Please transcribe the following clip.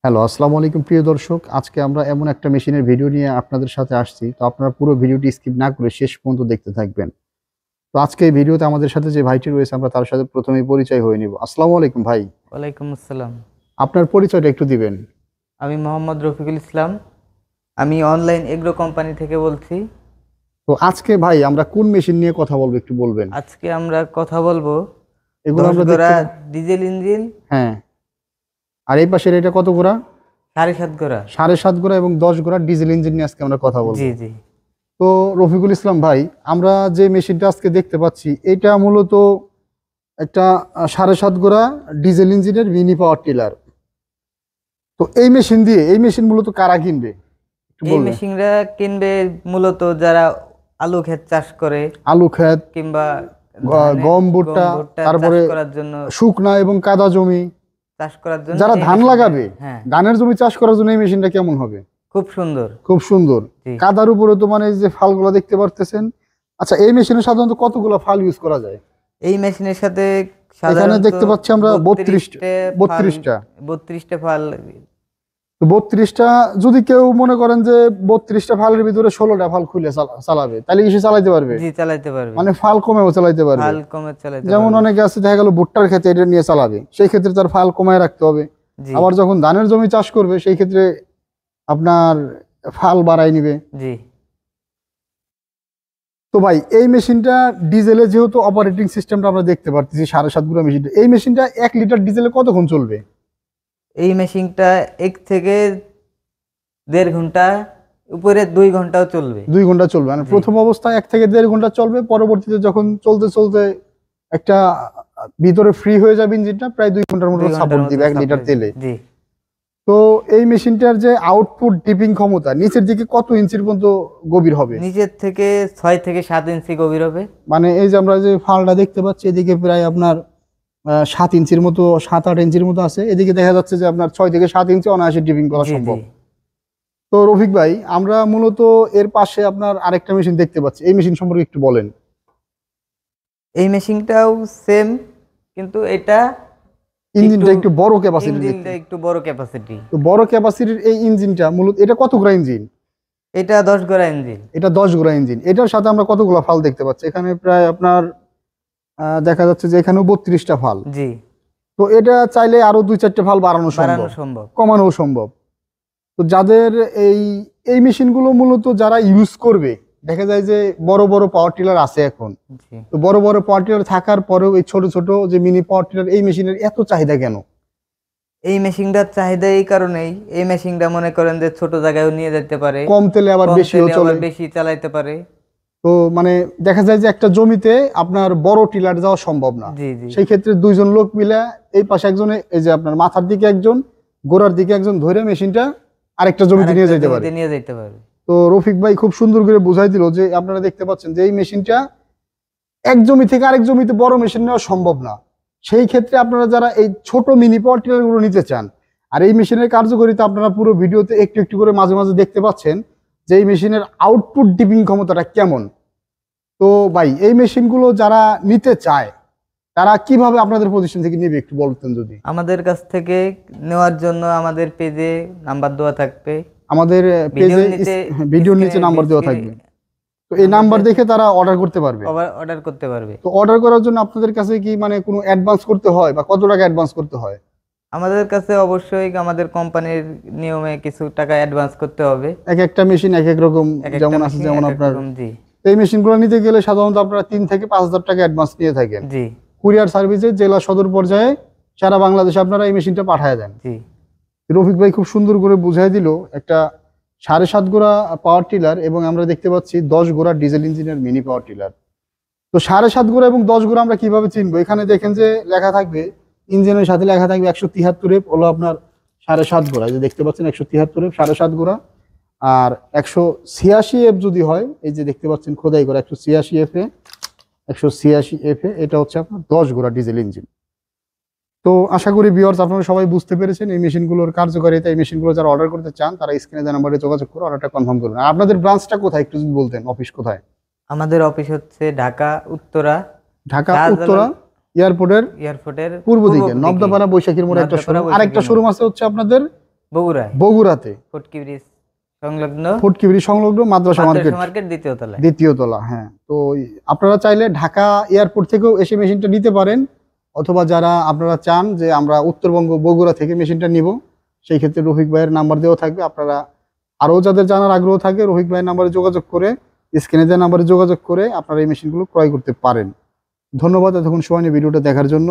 Hello, আসসালামু আলাইকুম প্রিয় দর্শক। আজকে আমরা এমন একটা মেশিনের ভিডিও নিয়ে আপনাদের সাথে আসছি। তো আপনারা পুরো ভিডিওটি স্কিপ না করে শেষ পর্যন্ত দেখতে থাকবেন। তো আজকে এই ভিডিওতে আমাদের সাথে যে ভাইটি রয়েছে আমরা তার সাথে ১ম এই পরিচয় হয়ে নিব। আসসালামু আলাইকুম ভাই। ওয়ালাইকুম আসসালাম। আপনার পরিচয়টা একটু দিবেন। আমি মোহাম্মদ রফিকুল ইসলাম। আমি অনলাইন এগ্রো কোম্পানি থেকে বলছি। তো আজকে ভাই আমরা কোন মেশিন নিয়ে কথা বলবো একটু বলবেন? আজকে আমরা কথা বলবো এগুলো ১০ আমরা গোড়া দেখতে ডিজেল ইঞ্জিন, হ্যাঁ। আর এই পাশের এটা কত গোড়া? ৭.৫ গোড়া। ৭.৫ গোড়া এবং ১০ গোড়া ডিজেল ইঞ্জিন নিয়ে আজকে আমরা কথা বলবো। জি জি। তো রফিকুল ইসলাম ভাই, আমরা যে মেশিনটা আজকে দেখতে পাচ্ছি এটা মূলত একটা ৭.৫ গোড়া ডিজেল ইঞ্জিনের মিনি পাওয়ার টিলার। তো এই মেশিন মূলত কারা কিনবে একটু এই বলবেন? মেশিনটা কিনবে মূলত যারা আলু ক্ষেত চাষ করে আলু ক্ষেত, কিংবা ধানের গম, ভুট্টা, ভুট্টা তারপরে চাষ করার জন্য শুকনা এবং কাদা জমি, যারা এই ধান মেশিনটা। লাগাবে, হ্যাঁ, ধানের জমি চাষ করার জন্য এই মেশিনটা কেমন হবে? খুব সুন্দর। খুব সুন্দর। জি। কাদার উপরে তো মানে এই যে ফালগুলো দেখতে পারতেছেন। আচ্ছা, এই মেশিনে সাধারণত কতগুলো ফাল ইউজ করা যায়? এই মেশিনের সাথে এখানে সাধারণত দেখতে পাচ্ছি আমরা 32টা। 32টা ফাল। তো 32টা, যদি কেউ মনে করেন যে 32টা ফালের ভিতরে 16টা ফাল খুলে চালাবে, তাহলে কি সে চালাইতে পারবে? জি, চালাইতে পারবে। মানে ফাল কমেও চালাইতে পারবে। ফাল কমে চালাইতে যেমন পারবে। অনেকে আছে দেখা গেল ভুট্টার ক্ষেত্রে এটা নিয়ে চালাবে, সেই ক্ষেত্রে তার ফাল কমায় রাখতে হবে। জি আবার যখন ধানের জমি চাষ করবে সেই ক্ষেত্রে আপনার ফাল বাড়াই নিবে। জি। তো ভাই, এই মেশিনটা ডিজেলে যেহেতু অপারেটিং সিস্টেমটা আমরা দেখতে পাচ্ছি 7.5 গুঁড়া মেশিনটা, এই মেশিনটা 1 লিটার ডিজেলে কতক্ষণ চলবে? এই মেশিনটা ১ থেকে ১.৫ ঘন্টা, উপরে ২ ঘন্টাও চলবে। 2 ঘন্টা চলবে, মানে জি প্রথম অবস্থায় 1 থেকে 1.৫ ঘন্টা চলবে, পরবর্তীতে যখন চলতে চলতে একটা ভিতরে ফ্রি হয়ে যাবে ইঞ্জিনটা, প্রায় 2 ঘন্টার মতো ২ ঘন্টার সাপোর্ট মতো দিবে 1 লিটার সাপ্লাই তেলে। দিবে। জি। তো এই মেশিনটার যে আউটপুট ডিপিং ক্ষমতা নিচের দিকে কত ইঞ্চির পর্যন্ত গভীর হবে? নিচের থেকে ৬ থেকে ৭ ইঞ্চি গভীর হবে। মানে এই যে আমরা যে ফালটা দেখতে পাচ্ছি এদিকে প্রায় আপনার 7 ইঞ্চির মতো, 7-8 ইঞ্চির মতো আছে, এদিকে দেখা যাচ্ছে যে আপনার 6 থেকে 7 ইঞ্চি অনায়াসে ডিপিং করা জি জি। সম্ভব। তো রফিক ভাই, আমরা মূলত এর পাশে আপনার আরেকটা মেশিন দেখতে পাচ্ছি, এই মেশিন সম্পর্কে একটু বলেন। এই মেশিনটাও সেম, কিন্তু এটা ইঞ্জিনটা একটু বড় ক্যাপাসিটি দেখতে। ইঞ্জিনটা একটু বড় ক্যাপাসিটি। তো বড় ক্যাপাসিটির এই ইঞ্জিনটা মূলত এটা কত গোড়া ইঞ্জিন? এটা ১০ গোড়া ইঞ্জিন। এটা 10 গোড়া ইঞ্জিন। এটার সাথে আমরা কতগুলো ফাল দেখতে পাচ্ছি? এখানে প্রায় আপনার দেখা যাচ্ছে যে এখানেও 32টা ফাল। জি। তো এটা চাইলে আরো 2-4টে ফাল বাড়ানো বাড়ানো সম্ভব, সম্ভব। কমানো সম্ভব। তো যাদের এই এই মেশিনগুলো মূলত যারা ইউজ করবে, দেখা যায় যে বড় বড় পাওয়ার টিলার আছে এখন। জি। তো বড় বড় পাওয়ার টিলার থাকার পরেও এই ছোট ছোট যে মিনি পাওয়ার টিলার, এই মেশিনের এত চাহিদা কেন? এই মেশিনটার চাহিদা এই কারণেই, এই মেশিনটা মনে করেন যে ছোট জায়গায়ও নিয়ে যেতে পারে, কম তেলে আবার কম বেশিও তেলে চলে। আবার বেশি চালাইতে পারে। তো মানে দেখা যায় যে একটা জমিতে আপনার বড় টিলার যাওয়া সম্ভব না। জি জি। সেই ক্ষেত্রে 2জন লোক মিলে, এই পাশে একজনে এই যে আপনার মাথার দিকে একজন, গোড়ার দিকে একজন, ধরে মেশিনটা আরেকটা জমিতে নিয়ে আরেকটা যেতে পারে। জমিতে নিয়ে যেতে পারবে। তো রফিক ভাই খুব সুন্দর করে বুঝাই দিল যে আপনারা দেখতে পাচ্ছেন যে এই মেশিনটা এক জমি থেকে আরেক জমিতে বড় মেশিন নেওয়া সম্ভব না। সেই ক্ষেত্রে আপনারা যারা এই ছোট মিনি পাওয়ার টিলার গুলো নিতে চান, আর এই মেশিনের কার্যকারিতা আপনারা পুরো ভিডিওতে একটু একটু করে মাঝে মাঝে দেখতে পাচ্ছেন যে এই মেশিনের আউটপুট ডিপিং ক্ষমতাটা কেমন। তো ভাই, এই মেশিনগুলো যারা নিতে চায় তারা কিভাবে আপনাদের প্রতিষ্ঠান থেকে নেবে একটু বলতেন যদি। আমাদের কাছ থেকে নেওয়ার জন্য আমাদের পেজে নাম্বার দেওয়া থাকবে। আমাদের পেজে ভিডিওর নিচে নাম্বার দেওয়া থাকবে। তো এই নাম্বার দেখে তারা অর্ডার করতে পারবে। অর্ডার করতে পারবে। তো অর্ডার করার জন্য আপনাদের কাছে কি মানে কোনো অ্যাডভান্স করতে হয়, বা কত টাকা অ্যাডভান্স করতে হয়? আমাদের কাছে অবশ্যই আমাদের কোম্পানির নিয়মে কিছু টাকা অ্যাডভান্স করতে হবে। এক একটা মেশিন এক এক রকম, এক একটা যেমন আছে মেশিন যেমন এক এক আপনার রকম। জি এই মেশিনগুলো নিতে গেলে সাধারণত আপনারা 3 থেকে 5 হাজার টাকা অ্যাডভান্স নিয়ে থাকেন। জি কুরিয়ার সার্ভিসে জেলা সদর পর্যায়ে সারা বাংলাদেশে আপনারা এই মেশিনটা পাঠায় দেন। জি। রফিক ভাই খুব সুন্দর করে বুঝাই দিল একটা 7.5 গোড়া পাওয়ার টিলার, এবং আমরা দেখতে পাচ্ছি 10 গোড়া ডিজেল ইঞ্জিনের মিনি পাওয়ার টিলার। তো 7.5 গোড়া এবং 10 গোড়া আমরা কিভাবে চিনবো? এখানে দেখেন যে লেখা থাকবে, ইঞ্জিনের সাথে লেখা থাকবে 173 এফ হলো আপনার 7.5 গোড়া, এই যে দেখতে পাচ্ছেন 173 এফ 7.5 গোড়া। আর 186 এফ যদি হয়, এই যে দেখতে পাচ্ছেন খোদাই করা 186 এফ এ, 186 এফ এ এটা হচ্ছে আপনার 10 গোড়া ডিজেল ইঞ্জিন। তো আশা করি ভিউয়ার্স আপনারা সবাই বুঝতে পেরেছেন এই মেশিনগুলোর কার্যকারিতা। এই মেশিনগুলো যারা অর্ডার করতে চান তারা স্ক্রিনে দেওয়া নাম্বারে যোগাযোগ করে অর্ডারটা কনফার্ম করুন। আর আপনাদের ব্রাঞ্চটা কোথায় একটু যদি বলতেন, অফিস কোথায়? আমাদের অফিস হচ্ছে ঢাকা উত্তরা, ঢাকা শাহজালাল উত্তরা এয়ারপোর্টের এয়ারপোর্টের পূর্ব পূর্ব দিকে দিকে। নবদাপাড়া বৈশাখীর মোড়ে একটা নবদাপাড়া শোরুম, আরেকটা বৈশাখী মোড়। শোরুম আছে হচ্ছে আপনাদের বগুড়ায় বগুড়াতে, ফটকি ব্রিজ সংলগ্ন ফটকিবিড়ি সংলগ্ন মাদ্রাসা মার্কেট মার্কেট দ্বিতীয় তলায়। দ্বিতীয় তলা। হ্যাঁ, তো আপনারা চাইলে ঢাকা এয়ারপোর্ট থেকেও এসে মেশিনটা নিতে পারেন, অথবা যারা আপনারা চান যে আমরা উত্তরবঙ্গ বগুড়া থেকে মেশিনটা নিব, সেই ক্ষেত্রে রফিক ভাইয়ের নাম্বার দেওয়া থাকবে। আপনারা আরও যাদের জানার আগ্রহ থাকে রফিক ভাইয়ের নাম্বারে যোগাযোগ করে, স্ক্রিনে দেওয়া নাম্বারে যোগাযোগ করে আপনারা এই মেশিনগুলো ক্রয় করতে পারেন। ধন্যবাদ এতক্ষণ সময় নিয়ে ভিডিওটা দেখার জন্য।